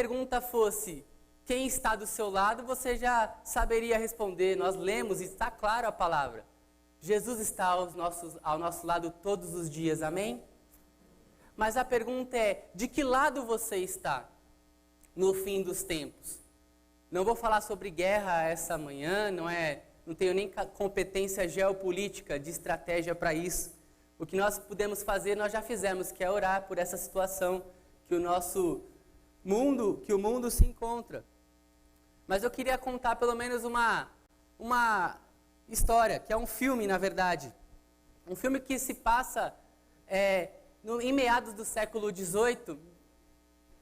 pergunta fosse, quem está do seu lado, você já saberia responder. Nós lemos e está claro a palavra. Jesus está ao nosso lado todos os dias, amém? Mas a pergunta é, de que lado você está no fim dos tempos? Não vou falar sobre guerra essa manhã, não tenho nem competência geopolítica de estratégia para isso. O que nós podemos fazer, nós já fizemos, que é orar por essa situação que o mundo se encontra. Mas eu queria contar pelo menos uma história, que é um filme, na verdade. Um filme que se passa em meados do século XVIII.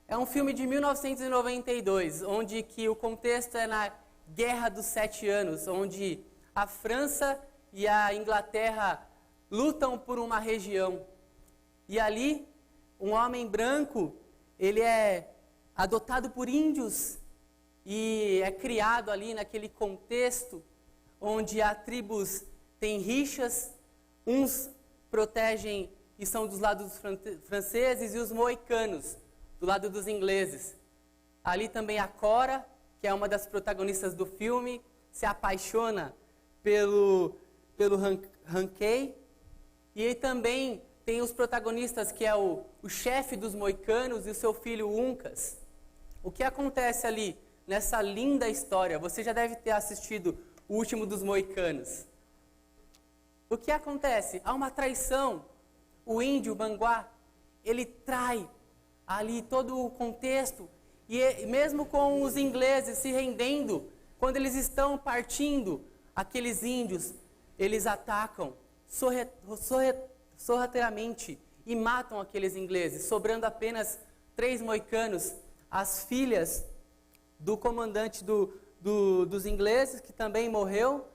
É um filme de 1992, onde que o contexto é na Guerra dos 7 Anos, onde a França e a Inglaterra lutam por uma região. E ali, um homem branco, ele é adotado por índios e é criado ali naquele contexto onde há tribos têm rixas, uns protegem e são dos lados dos franceses e os moicanos, do lado dos ingleses. Ali também a Cora, que é uma das protagonistas do filme, se apaixona pelo Hankei. E aí também tem os protagonistas, que é o chefe dos moicanos e o seu filho Uncas. O que acontece ali nessa linda história? Você já deve ter assistido O Último dos Moicanos. O que acontece? Há uma traição. O índio, o Banguá, ele trai ali todo o contexto. E mesmo com os ingleses se rendendo, quando eles estão partindo, aqueles índios, eles atacam sorrateiramente e matam aqueles ingleses, sobrando apenas 3 moicanos, as filhas do comandante dos ingleses, que também morreu,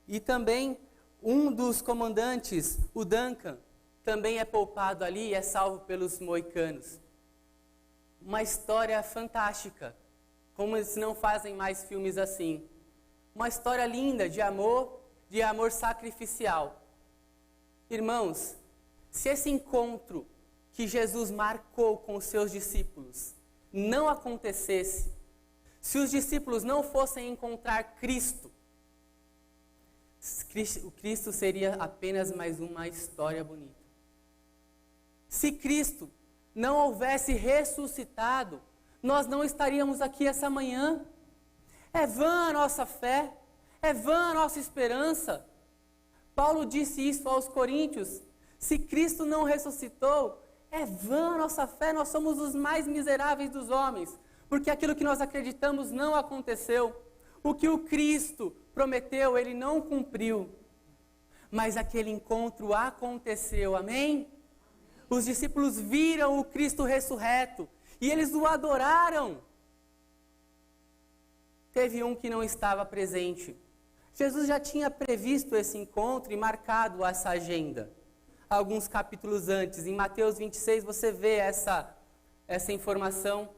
e também um dos comandantes, o Duncan, também é poupado ali e é salvo pelos moicanos. Uma história fantástica, como eles não fazem mais filmes assim. Uma história linda de amor sacrificial. Irmãos, se esse encontro que Jesus marcou com os seus discípulos não acontecesse, se os discípulos não fossem encontrar Cristo, o Cristo seria apenas mais uma história bonita. Se Cristo não houvesse ressuscitado, nós não estaríamos aqui essa manhã. É vã a nossa fé, é vã a nossa esperança. Paulo disse isso aos Coríntios. Se Cristo não ressuscitou, é vã a nossa fé, nós somos os mais miseráveis dos homens, porque aquilo que nós acreditamos não aconteceu. O que o Cristo prometeu, ele não cumpriu. Mas aquele encontro aconteceu, amém? Os discípulos viram o Cristo ressurreto e eles o adoraram. Teve um que não estava presente. Jesus já tinha previsto esse encontro e marcado essa agenda. Alguns capítulos antes, em Mateus 26, você vê essa informação.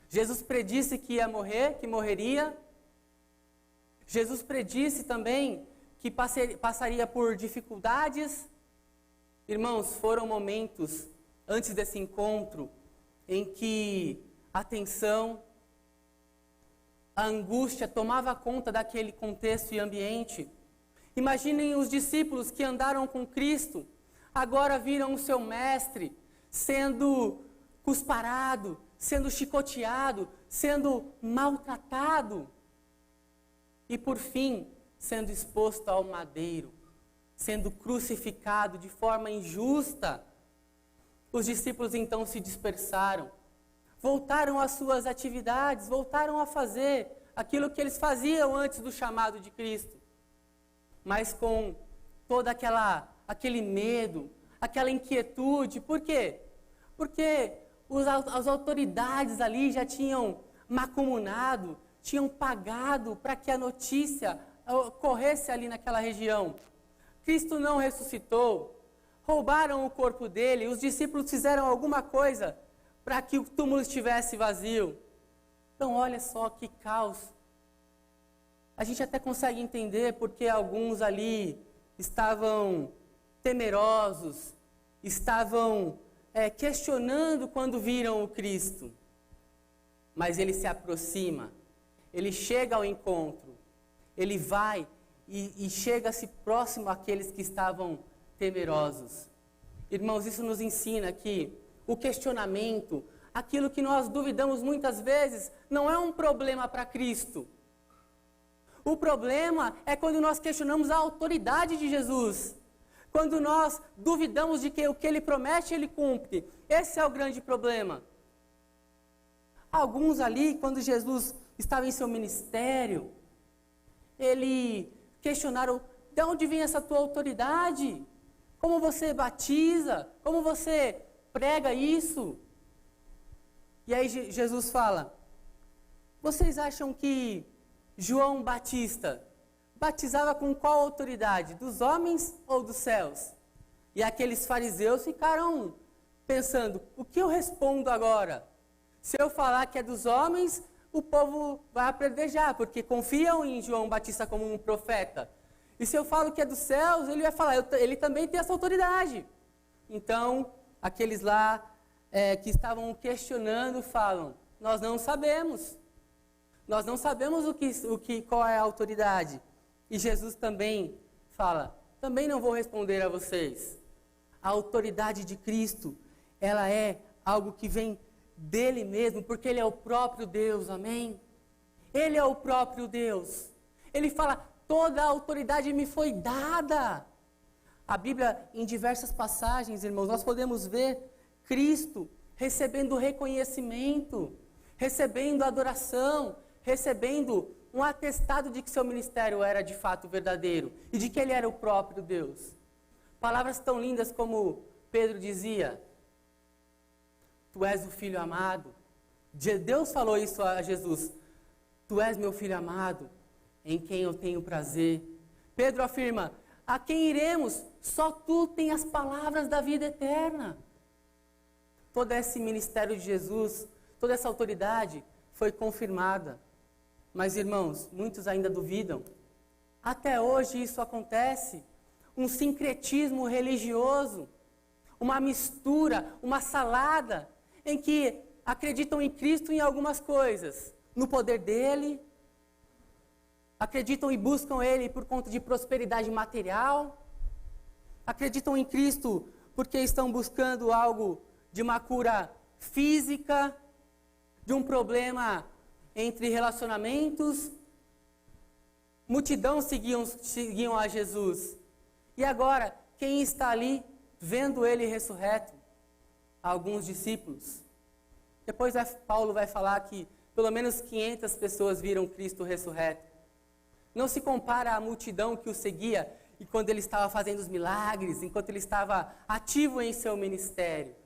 Jesus predisse que ia morrer, que morreria. Jesus predisse também que passaria por dificuldades. Irmãos, foram momentos antes desse encontro em que a tensão, a angústia tomava conta daquele contexto e ambiente. Imaginem os discípulos que andaram com Cristo, agora viram o seu mestre sendo cusparado, sendo chicoteado, sendo maltratado e, por fim, sendo exposto ao madeiro, sendo crucificado de forma injusta. Os discípulos então se dispersaram, voltaram às suas atividades, voltaram a fazer aquilo que eles faziam antes do chamado de Cristo, mas com todo aquele medo, aquela inquietude. Por quê? Porque as autoridades ali já tinham macumunado, tinham pagado para que a notícia ocorresse ali naquela região. Cristo não ressuscitou, roubaram o corpo dele, os discípulos fizeram alguma coisa para que o túmulo estivesse vazio. Então olha só que caos. A gente até consegue entender porque alguns ali estavam temerosos, estavam questionando quando viram o Cristo. mas ele se aproxima, ele chega ao encontro, ele vai e chega-se próximo àqueles que estavam temerosos. Irmãos, isso nos ensina que o questionamento, aquilo que nós duvidamos muitas vezes, não é um problema para Cristo. O problema é quando nós questionamos a autoridade de Jesus. Quando nós duvidamos de que o que Ele promete, Ele cumpre. Esse é o grande problema. Alguns ali, quando Jesus estava em seu ministério, ele questionaram: de onde vem essa tua autoridade? Como você batiza? Como você prega isso? E aí Jesus fala: vocês acham que João Batista batizava com qual autoridade? Dos homens ou dos céus? E aqueles fariseus ficaram pensando: o que eu respondo agora? Se eu falar que é dos homens, o povo vai apredejar, porque confiam em João Batista como um profeta. E se eu falo que é dos céus, ele vai falar: ele também tem essa autoridade. Então, aqueles lá que estavam questionando falam: nós não sabemos. Nós não sabemos qual é a autoridade. E Jesus também fala: também não vou responder a vocês. A autoridade de Cristo, ela é algo que vem dele mesmo, porque ele é o próprio Deus, amém? Ele é o próprio Deus. Ele fala: toda a autoridade me foi dada. A Bíblia, em diversas passagens, irmãos, nós podemos ver Cristo recebendo reconhecimento, recebendo adoração, recebendo um atestado de que seu ministério era de fato verdadeiro e de que ele era o próprio Deus. Palavras tão lindas como Pedro dizia: tu és o filho amado. Deus falou isso a Jesus: tu és meu filho amado, em quem eu tenho prazer. Pedro afirma: a quem iremos? Só tu tens as palavras da vida eterna. Todo esse ministério de Jesus, toda essa autoridade foi confirmada. Mas, irmãos, muitos ainda duvidam. Até hoje isso acontece. Um sincretismo religioso, uma mistura, uma salada, em que acreditam em Cristo em algumas coisas. No poder dele, acreditam e buscam ele por conta de prosperidade material, acreditam em Cristo porque estão buscando algo de uma cura física, de um problema entre relacionamentos. Multidão seguiam a Jesus. E agora, quem está ali vendo ele ressurreto? Alguns discípulos. Depois Paulo vai falar que pelo menos 500 pessoas viram Cristo ressurreto. Não se compara à multidão que o seguia e quando ele estava fazendo os milagres, enquanto ele estava ativo em seu ministério.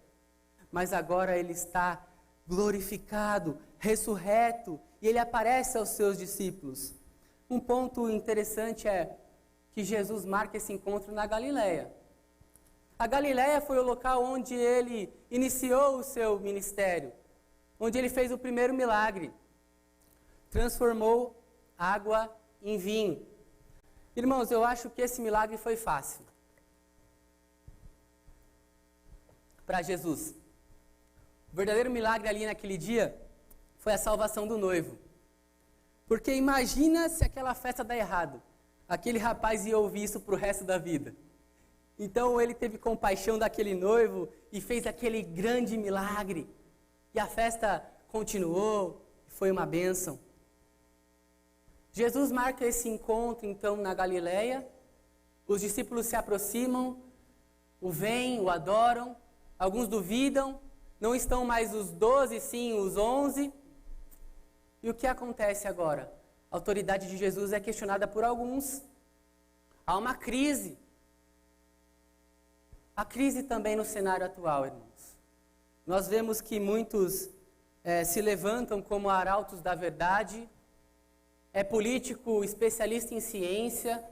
Mas agora ele está glorificado, ressurreto, e ele aparece aos seus discípulos. Um ponto interessante é que Jesus marca esse encontro na Galileia. A Galileia foi o local onde ele iniciou o seu ministério, onde ele fez o primeiro milagre. Transformou água em vinho. Irmãos, eu acho que esse milagre foi fácil para Jesus. O verdadeiro milagre ali naquele dia foi a salvação do noivo. Porque imagina se aquela festa dá errado. Aquele rapaz ia ouvir isso para o resto da vida. Então ele teve compaixão daquele noivo e fez aquele grande milagre. E a festa continuou, foi uma bênção. Jesus marca esse encontro então na Galileia. Os discípulos se aproximam, o veem, o adoram. Alguns duvidam, não estão mais os 12, sim os 11. E o que acontece agora? A autoridade de Jesus é questionada por alguns. Há uma crise. A crise também no cenário atual, irmãos. Nós vemos que muitos se levantam como arautos da verdade. É político especialista em ciência.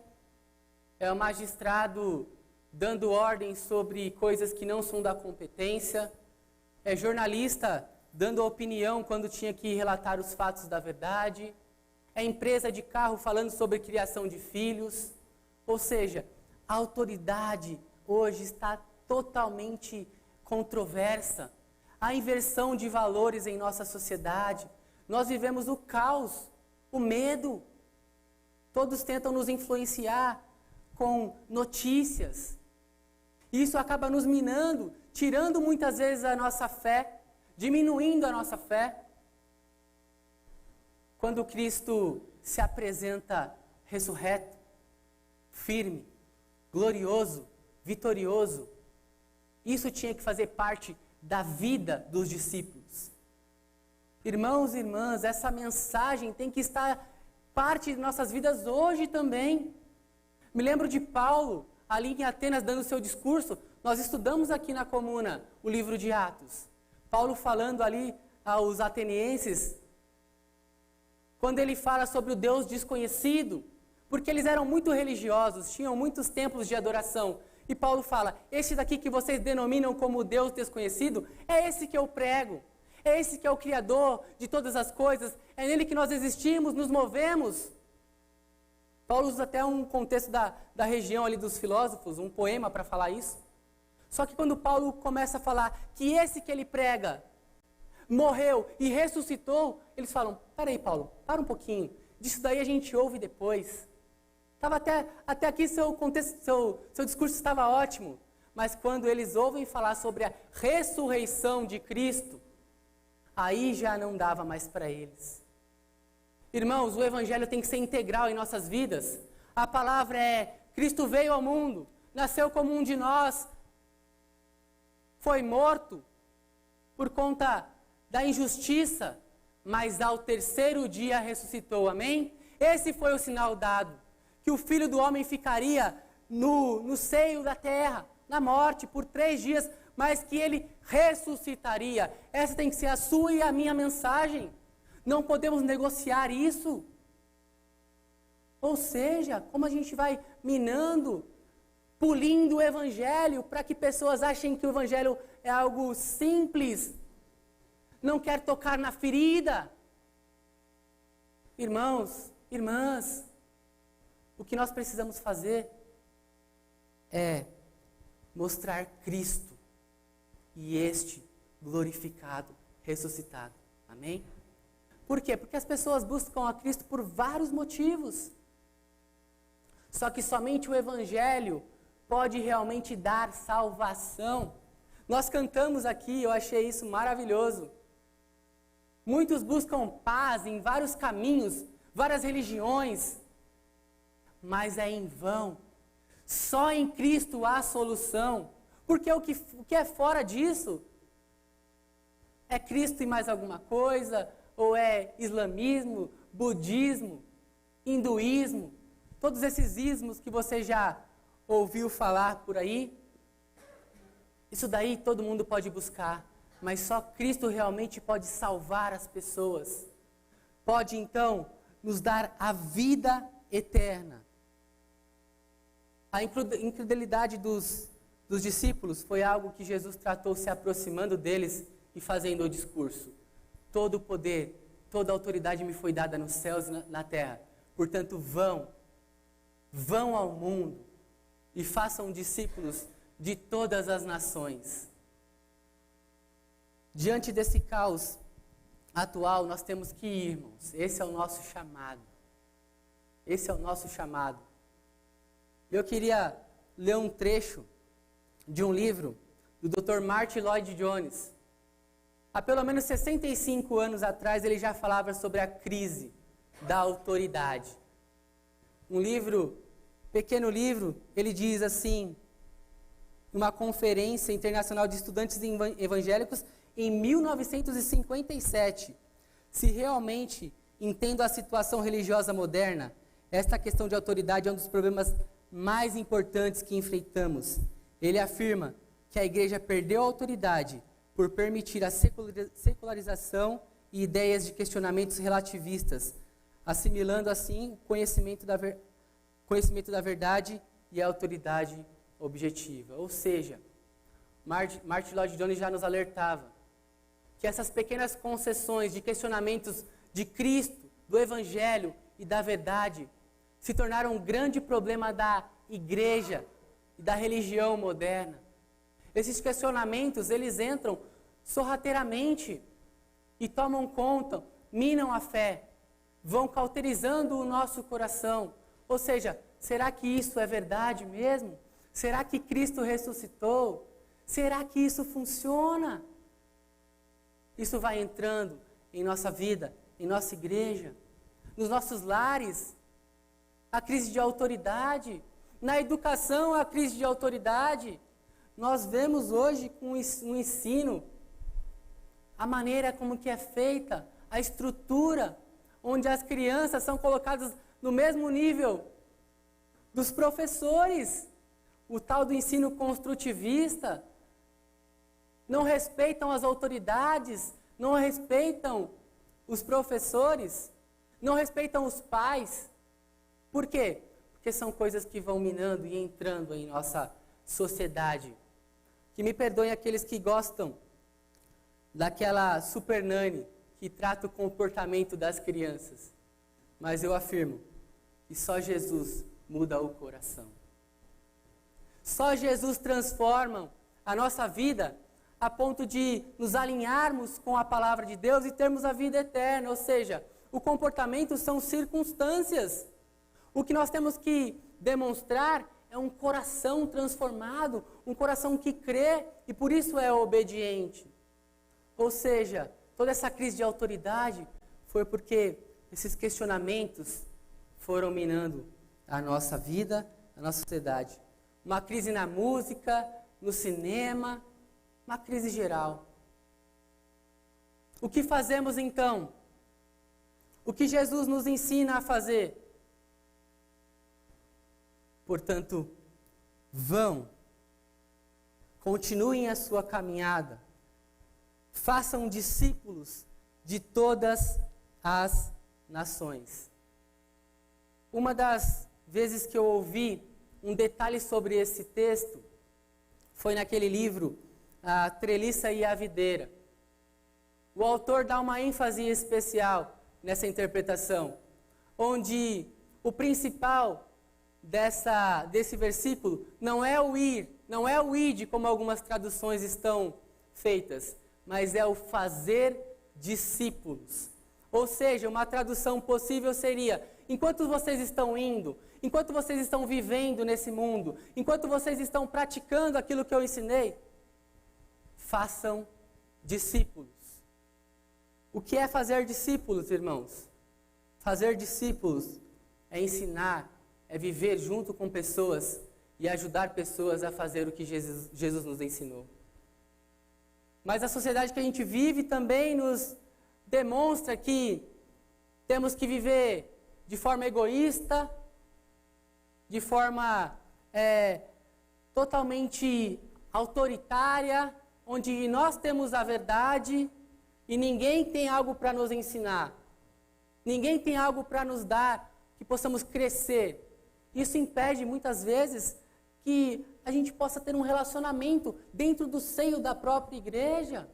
É um magistrado dando ordens sobre coisas que não são da competência. É jornalista dando opinião quando tinha que relatar os fatos da verdade. É empresa de carro falando sobre criação de filhos. Ou seja, a autoridade hoje está totalmente controversa. A inversão de valores em nossa sociedade. Nós vivemos o caos, o medo. Todos tentam nos influenciar com notícias. Isso acaba nos minando, tirando muitas vezes a nossa fé, diminuindo a nossa fé. Quando Cristo se apresenta ressurreto, firme, glorioso, vitorioso, isso tinha que fazer parte da vida dos discípulos. Irmãos e irmãs, essa mensagem tem que estar parte de nossas vidas hoje também. Me lembro de Paulo, ali em Atenas, dando seu discurso. Nós estudamos aqui na Comuna o livro de Atos. Paulo falando ali aos atenienses, quando ele fala sobre o Deus desconhecido, porque eles eram muito religiosos, tinham muitos templos de adoração. E Paulo fala, esse daqui que vocês denominam como Deus desconhecido, é esse que eu prego. É esse que é o Criador de todas as coisas, é nele que nós existimos, nos movemos. Paulo usa até um contexto da região ali dos filósofos, um poema para falar isso. Só que quando Paulo começa a falar que esse que ele prega morreu e ressuscitou, eles falam, peraí Paulo, para um pouquinho, disso daí a gente ouve depois. Até aqui seu contexto, seu discurso estava ótimo, mas quando eles ouvem falar sobre a ressurreição de Cristo, aí já não dava mais para eles. Irmãos, o Evangelho tem que ser integral em nossas vidas. A palavra é, Cristo veio ao mundo, nasceu como um de nós, foi morto por conta da injustiça, mas ao terceiro dia ressuscitou, amém? Esse foi o sinal dado, que o Filho do Homem ficaria no seio da terra, na morte, por 3 dias, mas que ele ressuscitaria. Essa tem que ser a sua e a minha mensagem. Não podemos negociar isso. Ou seja, como a gente vai minando, pulindo o Evangelho, para que pessoas achem que o Evangelho é algo simples, não quer tocar na ferida. Irmãos, irmãs, o que nós precisamos fazer é mostrar Cristo e este glorificado, ressuscitado. Amém? Por quê? Porque as pessoas buscam a Cristo por vários motivos. Só que somente o Evangelho pode realmente dar salvação. Nós cantamos aqui, eu achei isso maravilhoso. Muitos buscam paz em vários caminhos, várias religiões, mas é em vão. Só em Cristo há solução. Porque o que é fora disso é Cristo e mais alguma coisa, ou é islamismo, budismo, hinduísmo, todos esses ismos que você já ouviu falar por aí. Isso daí todo mundo pode buscar, mas só Cristo realmente pode salvar as pessoas. Pode então nos dar a vida eterna. A incredulidade dos discípulos foi algo que Jesus tratou se aproximando deles e fazendo o discurso. Todo o poder, toda a autoridade me foi dada nos céus e na terra. Portanto, vão ao mundo e façam discípulos de todas as nações. Diante desse caos atual, nós temos que ir, irmãos. Esse é o nosso chamado. Esse é o nosso chamado. Eu queria ler um trecho de um livro do Dr. Martyn Lloyd-Jones. Há pelo menos 65 anos atrás, ele já falava sobre a crise da autoridade. Um livro, pequeno livro, ele diz assim, numa conferência internacional de estudantes evangélicos, em 1957, se realmente entendo a situação religiosa moderna, esta questão de autoridade é um dos problemas mais importantes que enfrentamos. Ele afirma que a igreja perdeu a autoridade por permitir a secularização e ideias de questionamentos relativistas, assimilando assim o conhecimento da verdade e a autoridade objetiva. Ou seja, Martyn Lloyd-Jones já nos alertava que essas pequenas concessões de questionamentos de Cristo, do Evangelho e da verdade se tornaram um grande problema da igreja e da religião moderna. Esses questionamentos, eles entram sorrateiramente e tomam conta minam a fé, vão cauterizando o nosso coração. Ou seja, será que isso é verdade mesmo? Será que Cristo ressuscitou? Será que isso funciona? Isso vai entrando em nossa vida, em nossa igreja, nos nossos lares, a crise de autoridade, na educação a crise de autoridade. Nós vemos hoje com o ensino, a maneira como que é feita, a estrutura, onde as crianças são colocadas no mesmo nível dos professores, o tal do ensino construtivista, não respeitam as autoridades, não respeitam os professores, não respeitam os pais. Por quê? Porque são coisas que vão minando e entrando em nossa sociedade. Que me perdoem aqueles que gostam daquela super nanny que trata o comportamento das crianças. Mas eu afirmo que só Jesus muda o coração. Só Jesus transforma a nossa vida a ponto de nos alinharmos com a palavra de Deus e termos a vida eterna. Ou seja, o comportamento são circunstâncias. O que nós temos que demonstrar é um coração transformado, um coração que crê e por isso é obediente. Ou seja, toda essa crise de autoridade foi porque esses questionamentos foram minando a nossa vida, a nossa sociedade. Uma crise na música, no cinema, uma crise geral. O que fazemos então? O que Jesus nos ensina a fazer? Portanto, vão, continuem a sua caminhada, façam discípulos de todas as nações. Uma das vezes que eu ouvi um detalhe sobre esse texto foi naquele livro, A Treliça e a Videira. O autor dá uma ênfase especial nessa interpretação, onde o principal desse versículo não é o ir, não é o ide, como algumas traduções estão feitas, mas é o fazer discípulos. Ou seja, uma tradução possível seria: enquanto vocês estão indo, enquanto vocês estão vivendo nesse mundo, enquanto vocês estão praticando aquilo que eu ensinei, façam discípulos. O que é fazer discípulos, irmãos? Fazer discípulos é ensinar, é viver junto com pessoas e ajudar pessoas a fazer o que Jesus nos ensinou. Mas a sociedade que a gente vive também nos demonstra que temos que viver de forma egoísta, de forma totalmente autoritária, onde nós temos a verdade e ninguém tem algo para nos ensinar. Ninguém tem algo para nos dar que possamos crescer. Isso impede muitas vezes que a gente possa ter um relacionamento dentro do seio da própria igreja.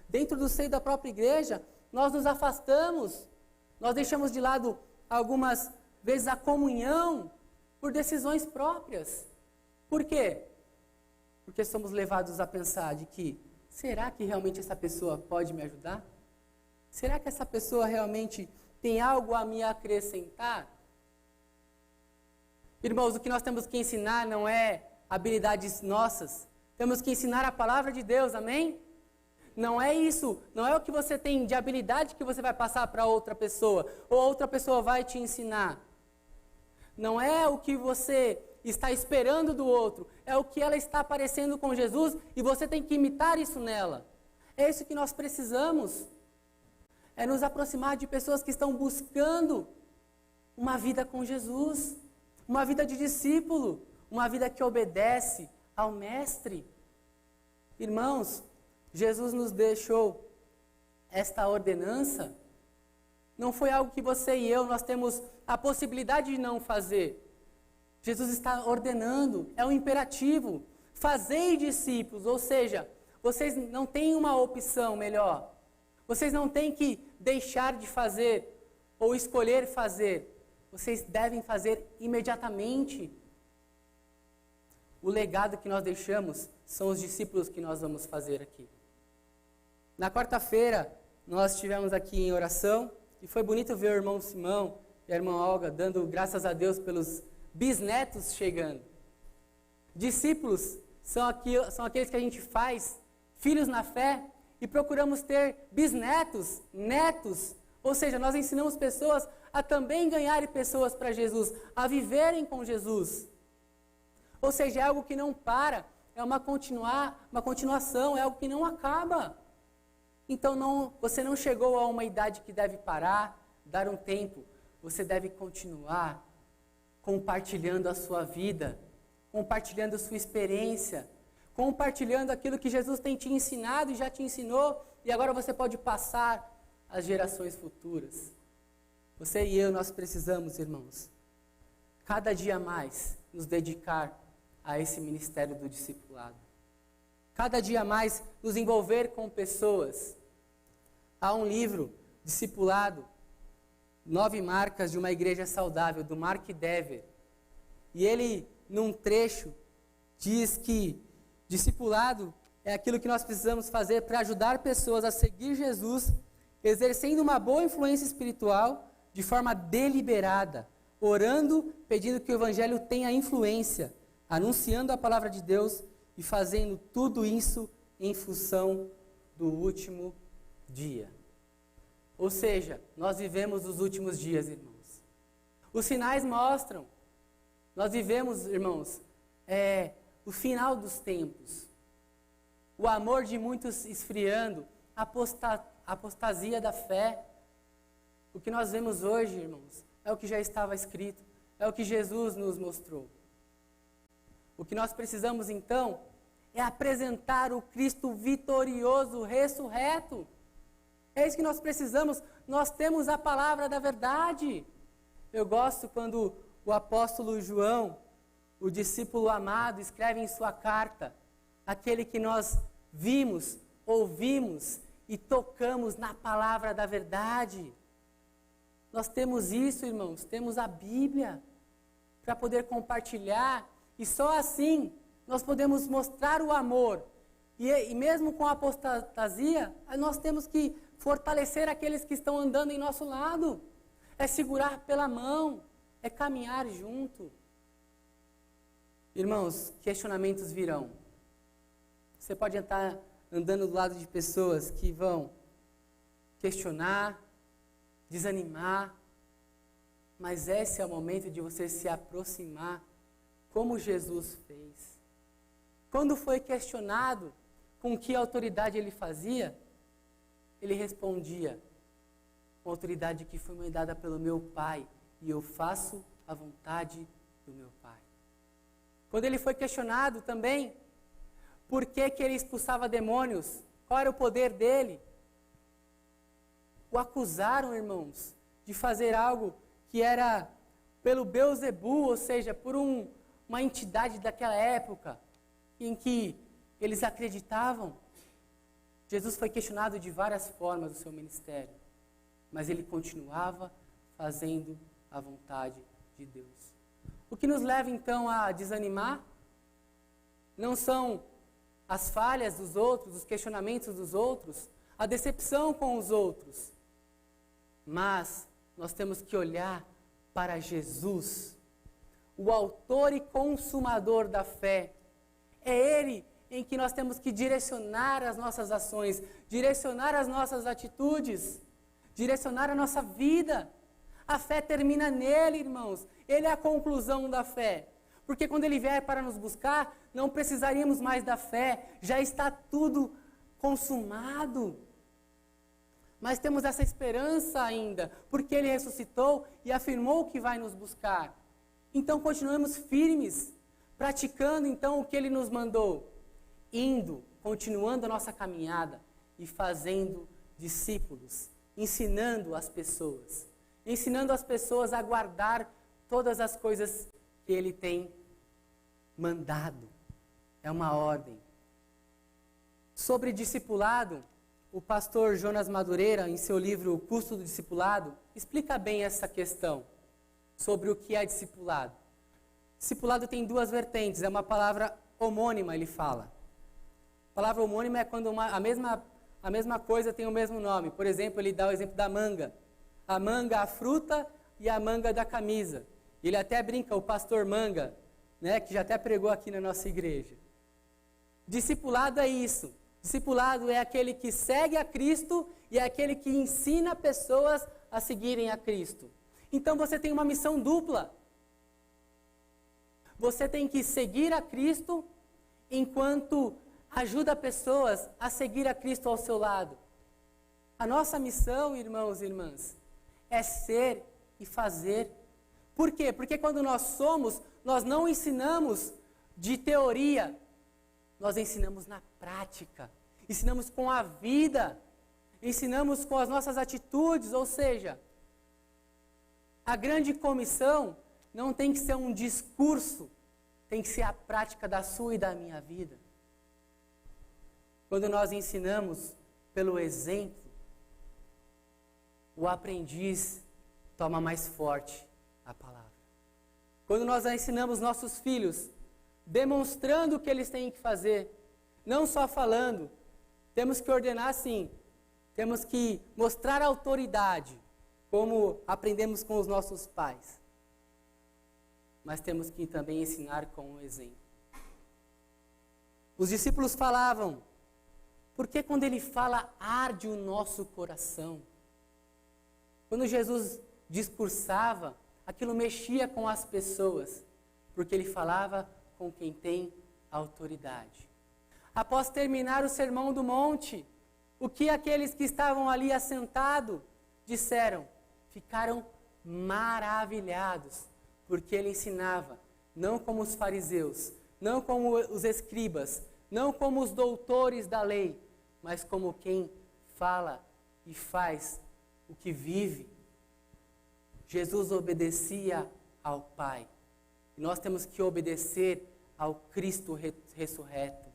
Dentro do seio da própria igreja, nós nos afastamos, nós deixamos de lado algumas vezes a comunhão por decisões próprias. Por quê? Porque somos levados a pensar de que, será que realmente essa pessoa pode me ajudar? Será que essa pessoa realmente tem algo a me acrescentar? Irmãos, o que nós temos que ensinar não é habilidades nossas. Temos que ensinar a palavra de Deus, amém? Não é isso, não é o que você tem de habilidade que você vai passar para outra pessoa, ou outra pessoa vai te ensinar. Não é o que você está esperando do outro, é o que ela está aparecendo com Jesus e você tem que imitar isso nela. É isso que nós precisamos. É nos aproximar de pessoas que estão buscando uma vida com Jesus, uma vida de discípulo, uma vida que obedece ao Mestre. Irmãos, Jesus nos deixou esta ordenança, não foi algo que você e eu, nós temos a possibilidade de não fazer. Jesus está ordenando, é um imperativo, fazei discípulos, ou seja, vocês não têm uma opção melhor, vocês não têm que deixar de fazer ou escolher fazer, vocês devem fazer imediatamente. O legado que nós deixamos são os discípulos que nós vamos fazer aqui. Na quarta-feira, nós estivemos aqui em oração e foi bonito ver o irmão Simão e a irmã Olga dando graças a Deus pelos bisnetos chegando. Discípulos são aqueles que a gente faz, filhos na fé, e procuramos ter bisnetos, netos, ou seja, nós ensinamos pessoas a também ganharem pessoas para Jesus, a viverem com Jesus. Ou seja, é algo que não para, é uma continuação, é algo que não acaba. Então você não chegou a uma idade que deve parar, dar um tempo. Você deve continuar compartilhando a sua vida, compartilhando a sua experiência, compartilhando aquilo que Jesus tem te ensinado e já te ensinou, e agora você pode passar às gerações futuras. Você e eu, nós precisamos, irmãos, cada dia mais nos dedicar a esse ministério do discipulado. Cada dia mais nos envolver com pessoas. Há um livro, Discipulado, 9 marcas de uma igreja saudável, do Mark Dever. E ele, num trecho, diz que discipulado é aquilo que nós precisamos fazer para ajudar pessoas a seguir Jesus, exercendo uma boa influência espiritual de forma deliberada, orando, pedindo que o evangelho tenha influência, anunciando a palavra de Deus e fazendo tudo isso em função do último dia. Ou seja, nós vivemos os últimos dias, irmãos. Os sinais mostram. Nós vivemos, irmãos, o final dos tempos. O amor de muitos esfriando, a apostasia da fé. O que nós vemos hoje, irmãos, é o que já estava escrito, é o que Jesus nos mostrou. O que nós precisamos, então, é apresentar o Cristo vitorioso, ressurreto. É isso que nós precisamos. Nós temos a palavra da verdade. Eu gosto quando o apóstolo João, o discípulo amado, escreve em sua carta, aquele que nós vimos, ouvimos e tocamos na palavra da verdade. Nós temos isso, irmãos, temos a Bíblia para poder compartilhar. E só assim nós podemos mostrar o amor. E mesmo com a apostasia, nós temos que fortalecer aqueles que estão andando em nosso lado. É segurar pela mão, é caminhar junto. Irmãos, questionamentos virão. Você pode estar andando do lado de pessoas que vão questionar, desanimar, mas esse é o momento de você se aproximar como Jesus fez. Quando foi questionado com que autoridade ele fazia, ele respondia, com a autoridade que foi me dada pelo meu Pai, e eu faço a vontade do meu Pai. Quando ele foi questionado também, por que ele expulsava demônios, qual era o poder dele, o acusaram, irmãos, de fazer algo que era pelo Beelzebul, ou seja, por uma entidade daquela época, em que eles acreditavam. Jesus foi questionado de várias formas do seu ministério, mas ele continuava fazendo a vontade de Deus. O que nos leva então a desanimar não são as falhas dos outros, os questionamentos dos outros, a decepção com os outros, mas nós temos que olhar para Jesus, o autor e consumador da fé. É Ele em que nós temos que direcionar as nossas ações, direcionar as nossas atitudes, direcionar a nossa vida. A fé termina nele, irmãos. Ele é a conclusão da fé. Porque quando Ele vier para nos buscar, não precisaríamos mais da fé, já está tudo consumado. Mas temos essa esperança ainda, porque Ele ressuscitou e afirmou que vai nos buscar. Então continuamos firmes, praticando então o que Ele nos mandou, indo, continuando a nossa caminhada e fazendo discípulos, ensinando as pessoas a guardar todas as coisas que Ele tem mandado. É uma ordem. Sobre discipulado, o pastor Jonas Madureira, em seu livro O Custo do Discipulado, explica bem essa questão sobre o que é discipulado. Discipulado tem duas vertentes, é uma palavra homônima, ele fala. A palavra homônima é quando a a mesma coisa tem o mesmo nome. Por exemplo, ele dá o exemplo da manga. A manga, a fruta, e a manga da camisa. Ele até brinca, o pastor Manga, né, que já até pregou aqui na nossa igreja. Discipulado é isso. Discipulado é aquele que segue a Cristo e é aquele que ensina pessoas a seguirem a Cristo. Então você tem uma missão dupla. Você tem que seguir a Cristo enquanto ajuda pessoas a seguir a Cristo ao seu lado. A nossa missão, irmãos e irmãs, é ser e fazer. Por quê? Porque quando nós somos, nós não ensinamos de teoria, nós ensinamos na prática, ensinamos com a vida, ensinamos com as nossas atitudes, ou seja, a grande comissão não tem que ser um discurso, tem que ser a prática da sua e da minha vida. Quando nós ensinamos pelo exemplo, o aprendiz toma mais forte a palavra. Quando nós ensinamos nossos filhos, demonstrando o que eles têm que fazer, não só falando, temos que ordenar sim, temos que mostrar autoridade, como aprendemos com os nossos pais. Mas temos que também ensinar com o exemplo. Os discípulos falavam, porque quando ele fala, arde o nosso coração. Quando Jesus discursava, aquilo mexia com as pessoas, porque ele falava com quem tem autoridade. Após terminar o Sermão do Monte, o que aqueles que estavam ali assentados disseram? Ficaram maravilhados, porque ele ensinava, não como os fariseus, não como os escribas, não como os doutores da lei, mas como quem fala e faz o que vive. Jesus obedecia ao Pai. E nós temos que obedecer ao Cristo ressurreto.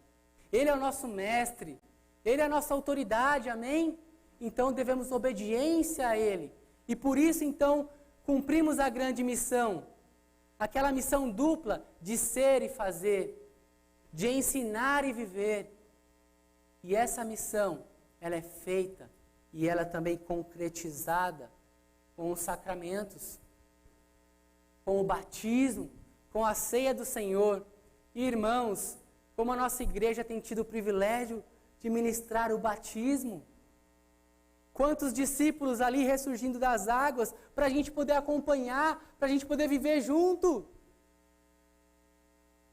Ele é o nosso mestre. Ele é a nossa autoridade, amém? Então devemos obediência a Ele. E por isso, então, cumprimos a grande missão. Aquela missão dupla de ser e fazer, de ensinar e viver. E essa missão, ela é feita e ela também concretizada com os sacramentos, com o batismo, com a ceia do Senhor. E, irmãos, como a nossa igreja tem tido o privilégio de ministrar o batismo, quantos discípulos ali ressurgindo das águas, para a gente poder acompanhar, para a gente poder viver junto.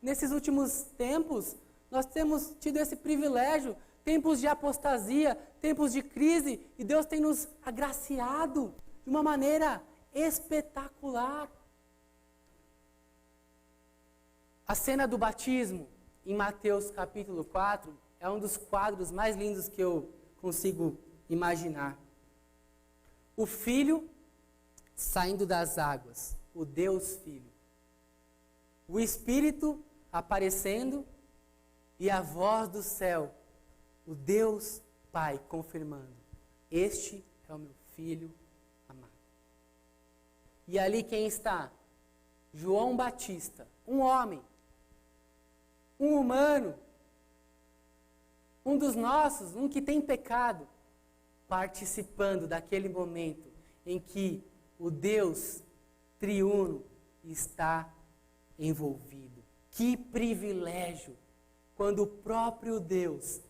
Nesses últimos tempos, nós temos tido esse privilégio, tempos de apostasia, tempos de crise, e Deus tem nos agraciado de uma maneira espetacular. A cena do batismo, em Mateus capítulo 4, é um dos quadros mais lindos que eu consigo imaginar. O Filho saindo das águas, o Deus Filho. O Espírito aparecendo e a voz do céu, o Deus Pai confirmando: este é o meu Filho amado. E ali quem está? João Batista, um homem, um humano, um dos nossos, um que tem pecado, participando daquele momento em que o Deus triuno está envolvido. Que privilégio quando o próprio Deus,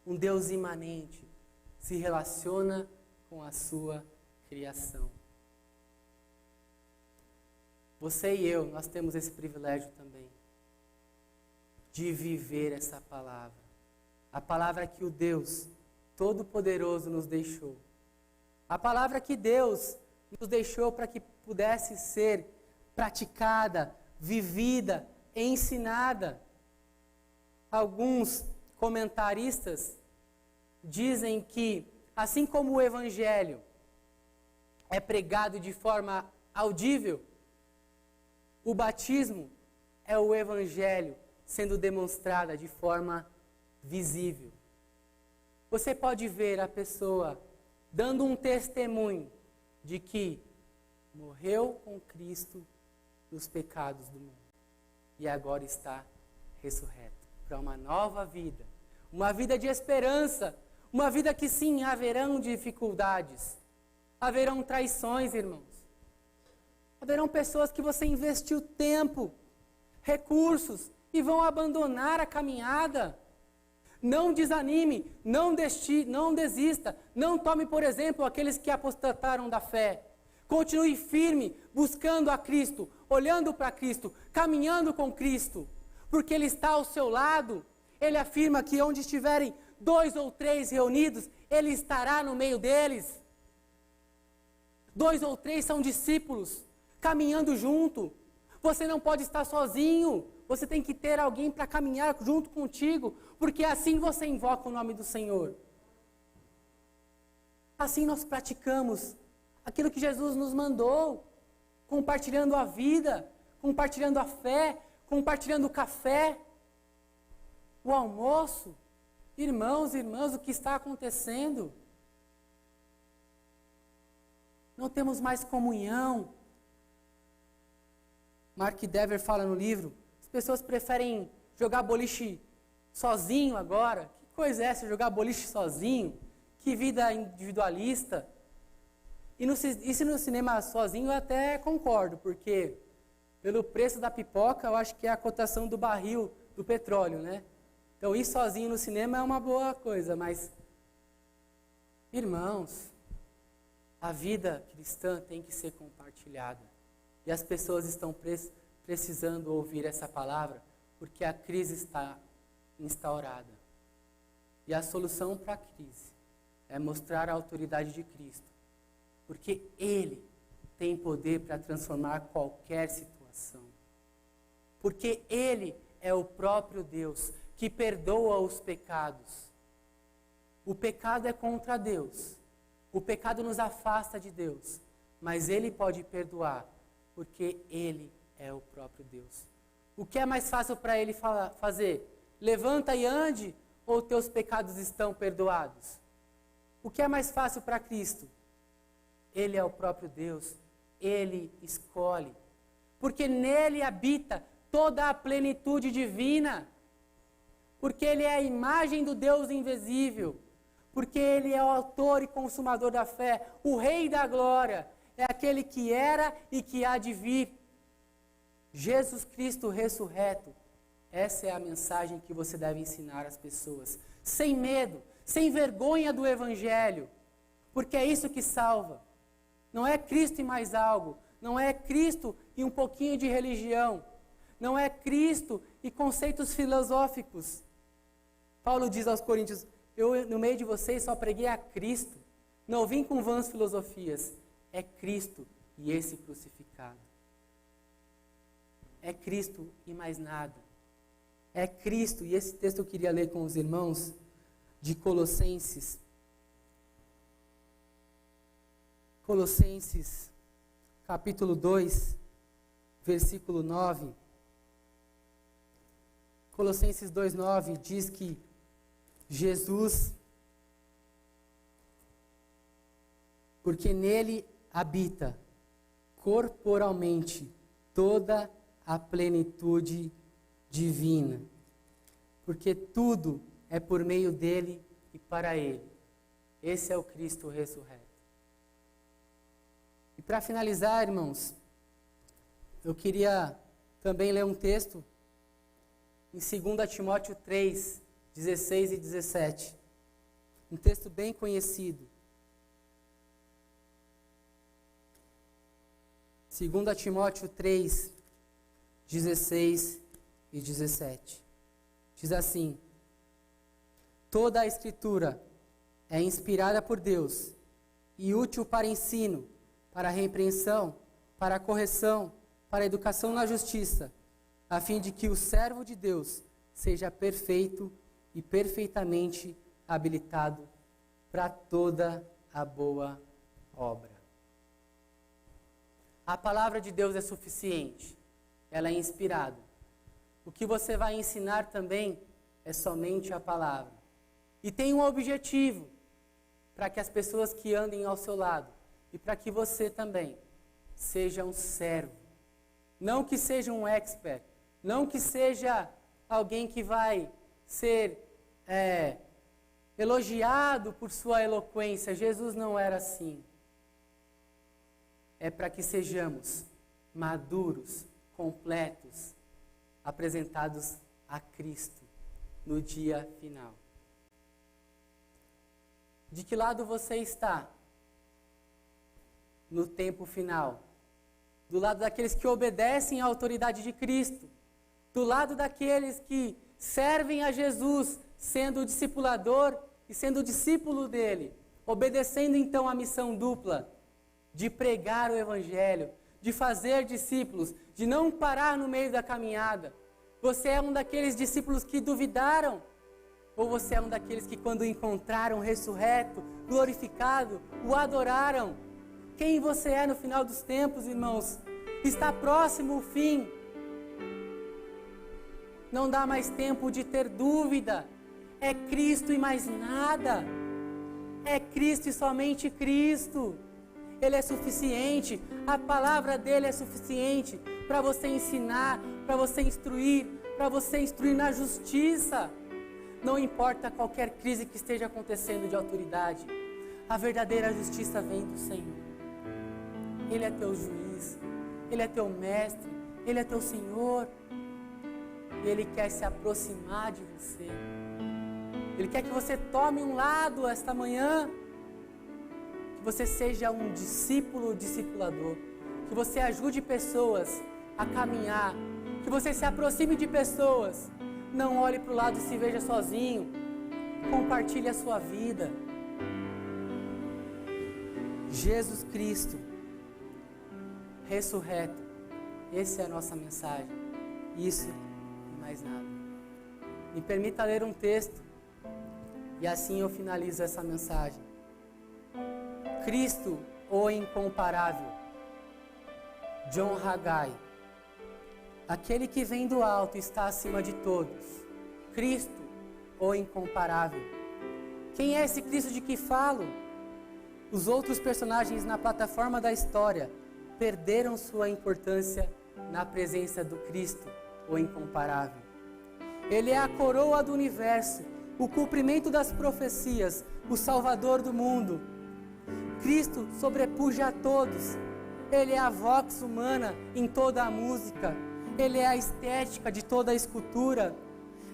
um Deus imanente, se relaciona com a sua criação. Você e eu, nós temos esse privilégio também de viver essa palavra. A palavra que o Deus Todo-Poderoso nos deixou. A palavra que Deus nos deixou para que pudesse ser praticada, vivida, ensinada. Alguns comentaristas dizem que, assim como o Evangelho é pregado de forma audível, o batismo é o Evangelho sendo demonstrada de forma visível. Você pode ver a pessoa dando um testemunho de que morreu com Cristo nos pecados do mundo e agora está ressurreto para uma nova vida, uma vida de esperança, Uma vida que sim, haverão dificuldades. Haverão traições, irmãos. Haverão pessoas que você investiu tempo, recursos e vão abandonar a caminhada. Não desanime, não desista, não tome, por exemplo, aqueles que apostataram da fé. Continue firme, buscando a Cristo, olhando para Cristo, caminhando com Cristo, porque Ele está ao seu lado. Ele afirma que onde estiverem 2 ou 3 reunidos, Ele estará no meio deles. 2 ou 3 são discípulos, caminhando junto. Você não pode estar sozinho. Você tem que ter alguém para caminhar junto contigo, porque assim você invoca o nome do Senhor. Assim nós praticamos aquilo que Jesus nos mandou, compartilhando a vida, compartilhando a fé, compartilhando o café, o almoço. Irmãos e irmãs, o que está acontecendo? Não temos mais comunhão. Mark Dever fala no livro, as pessoas preferem jogar boliche sozinho agora. Que coisa é essa, jogar boliche sozinho? Que vida individualista. E se no cinema sozinho eu até concordo, porque pelo preço da pipoca eu acho que é a cotação do barril do petróleo, né? Então ir sozinho no cinema é uma boa coisa, mas, irmãos, a vida cristã tem que ser compartilhada. E as pessoas estão precisando ouvir essa palavra, porque a crise está instaurada. E a solução para a crise é mostrar a autoridade de Cristo, porque Ele tem poder para transformar qualquer situação. Porque Ele é o próprio Deus que perdoa os pecados. O pecado é contra Deus. O pecado nos afasta de Deus. Mas Ele pode perdoar, porque Ele é o próprio Deus. O que é mais fácil para Ele fazer? Levanta e ande, ou teus pecados estão perdoados? O que é mais fácil para Cristo? Ele é o próprio Deus. Ele escolhe. Porque nele habita toda a plenitude divina. Porque Ele é a imagem do Deus invisível. Porque Ele é o autor e consumador da fé, o Rei da glória. É aquele que era e que há de vir. Jesus Cristo ressurreto. Essa é a mensagem que você deve ensinar às pessoas. Sem medo, sem vergonha do Evangelho. Porque é isso que salva. Não é Cristo e mais algo. Não é Cristo e um pouquinho de religião. Não é Cristo e conceitos filosóficos. Paulo diz aos Coríntios, eu no meio de vocês só preguei a Cristo. Não vim com vãs filosofias. É Cristo e esse crucificado. É Cristo e mais nada. É Cristo, e esse texto eu queria ler com os irmãos, de Colossenses. Colossenses, capítulo 2, versículo 9. Colossenses 2,9 diz que Jesus, porque nele habita corporalmente toda a plenitude divina, porque tudo é por meio dele e para ele. Esse é o Cristo ressurreto. E para finalizar, irmãos, eu queria também ler um texto em 2 Timóteo 3, 16 e 17. Um texto bem conhecido. 2 Timóteo 3, 16 e 17. Diz assim: toda a Escritura é inspirada por Deus e útil para ensino, para a repreensão, para a correção, para a educação na justiça, a fim de que o servo de Deus seja perfeito e perfeitamente habilitado para toda a boa obra. A palavra de Deus é suficiente, ela é inspirada. O que você vai ensinar também é somente a palavra. E tem um objetivo, para que as pessoas que andem ao seu lado, e para que você também seja um servo. Não que seja um expert, não que seja alguém que vai ser elogiado por sua eloquência. Jesus não era assim. É para que sejamos maduros, completos, apresentados a Cristo no dia final. De que lado você está no tempo final? Do lado daqueles que obedecem à autoridade de Cristo, do lado daqueles que servem a Jesus, sendo o discipulador e sendo o discípulo dele, obedecendo então a missão dupla de pregar o Evangelho, de fazer discípulos, de não parar no meio da caminhada. Você é um daqueles discípulos que duvidaram? Ou você é um daqueles que, quando o encontraram ressurreto, glorificado, o adoraram? Quem você é no final dos tempos, irmãos? Está próximo o fim. Não dá mais tempo de ter dúvida. É Cristo e mais nada. É Cristo e somente Cristo. Ele é suficiente, a palavra dele é suficiente para você ensinar, para você instruir na justiça. Não importa qualquer crise que esteja acontecendo de autoridade, a verdadeira justiça vem do Senhor. Ele é teu juiz, Ele é teu mestre, Ele é teu Senhor. E Ele quer se aproximar de você. Ele quer que você tome um lado esta manhã. Que você seja um discípulo, discipulador. Que você ajude pessoas a caminhar. Que você se aproxime de pessoas. Não olhe para o lado e se veja sozinho. Compartilhe a sua vida. Jesus Cristo, ressurreto. Essa é a nossa mensagem. Isso e mais nada. Me permita ler um texto. E assim eu finalizo essa mensagem. Cristo, o incomparável. John Haggai. Aquele que vem do alto está acima de todos. Cristo, o incomparável. Quem é esse Cristo de que falo? Os outros personagens na plataforma da história perderam sua importância na presença do Cristo, o incomparável. Ele é a coroa do universo, o cumprimento das profecias, o Salvador do mundo. Cristo sobrepuja a todos. Ele é a vox humana em toda a música. Ele é a estética de toda a escultura.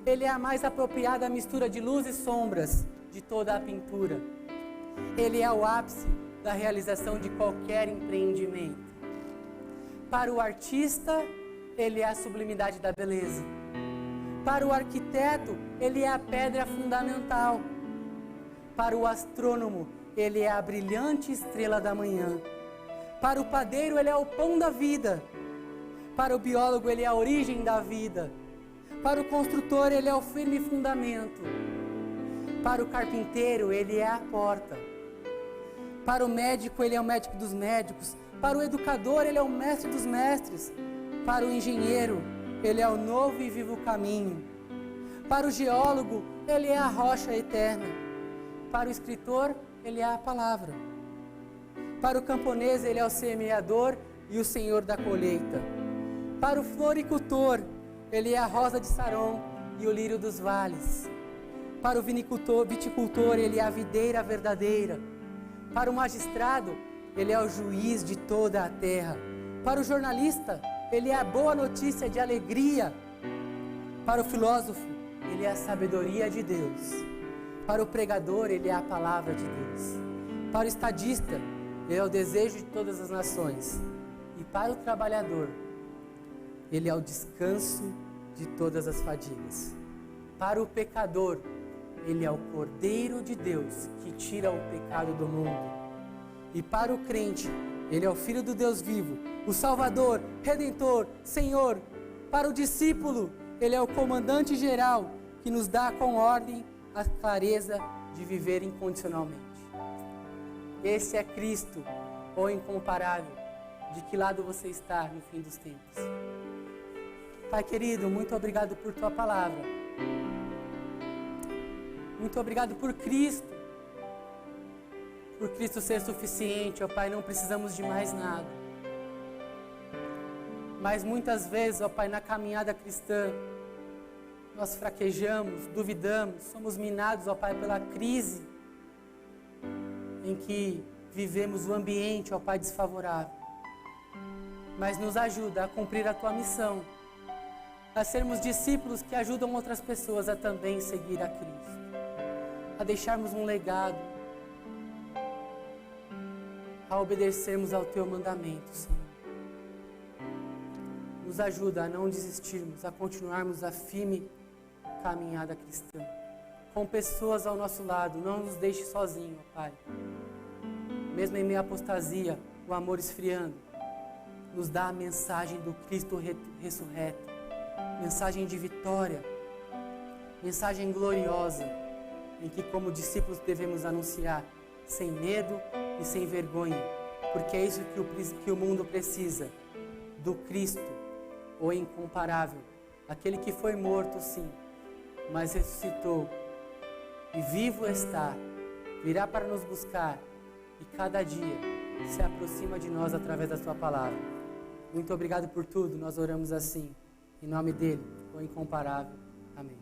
Ele é a mais apropriada mistura de luz e sombras de toda a pintura. Ele é o ápice da realização de qualquer empreendimento. Para o artista, ele é a sublimidade da beleza. Para o arquiteto, ele é a pedra fundamental. Para o astrônomo, ele é a brilhante estrela da manhã. Para o padeiro, ele é o pão da vida. Para o biólogo, ele é a origem da vida. Para o construtor, ele é o firme fundamento. Para o carpinteiro, ele é a porta. Para o médico, ele é o médico dos médicos. Para o educador, ele é o mestre dos mestres. Para o engenheiro, ele é o novo e vivo caminho. Para o geólogo, ele é a rocha eterna. Para o escritor, ele é a palavra. Para o camponês, ele é o semeador e o senhor da colheita. Para o floricultor, ele é a rosa de Saron e o lírio dos vales. Para o viticultor, ele é a videira verdadeira. Para o magistrado, ele é o juiz de toda a terra. Para o jornalista, ele é a boa notícia de alegria. Para o filósofo, ele é a sabedoria de Deus. Para o pregador, ele é a palavra de Deus. Para o estadista, ele é o desejo de todas as nações. E para o trabalhador, ele é o descanso de todas as fadigas. Para o pecador, ele é o Cordeiro de Deus que tira o pecado do mundo. E para o crente, ele é o Filho do Deus vivo, o Salvador, Redentor, Senhor. Para o discípulo, ele é o comandante geral que nos dá com ordem a clareza de viver incondicionalmente. Esse é Cristo, o incomparável. De que lado você está no fim dos tempos? Pai querido, muito obrigado por tua palavra. Muito obrigado por Cristo. Por Cristo ser suficiente, ó Pai, não precisamos de mais nada. Mas muitas vezes, ó Pai, na caminhada cristã, nós fraquejamos, duvidamos, somos minados, ó Pai, pela crise em que vivemos o ambiente, ó Pai, desfavorável. Mas nos ajuda a cumprir a Tua missão, a sermos discípulos que ajudam outras pessoas a também seguir a Cristo, a deixarmos um legado, a obedecermos ao Teu mandamento, Senhor. Nos ajuda a não desistirmos, a continuarmos a firme caminhada cristã, com pessoas ao nosso lado. Não nos deixe sozinhos, Pai. Mesmo em meio à apostasia, o amor esfriando, nos dá a mensagem do Cristo ressurreto, mensagem de vitória, mensagem gloriosa, em que como discípulos devemos anunciar sem medo e sem vergonha, porque é isso que o mundo precisa, do Cristo, o incomparável, aquele que foi morto sim, mas ressuscitou e vivo está, virá para nos buscar e cada dia se aproxima de nós através da Sua palavra. Muito obrigado por tudo, nós oramos assim, em nome dele, o incomparável. Amém.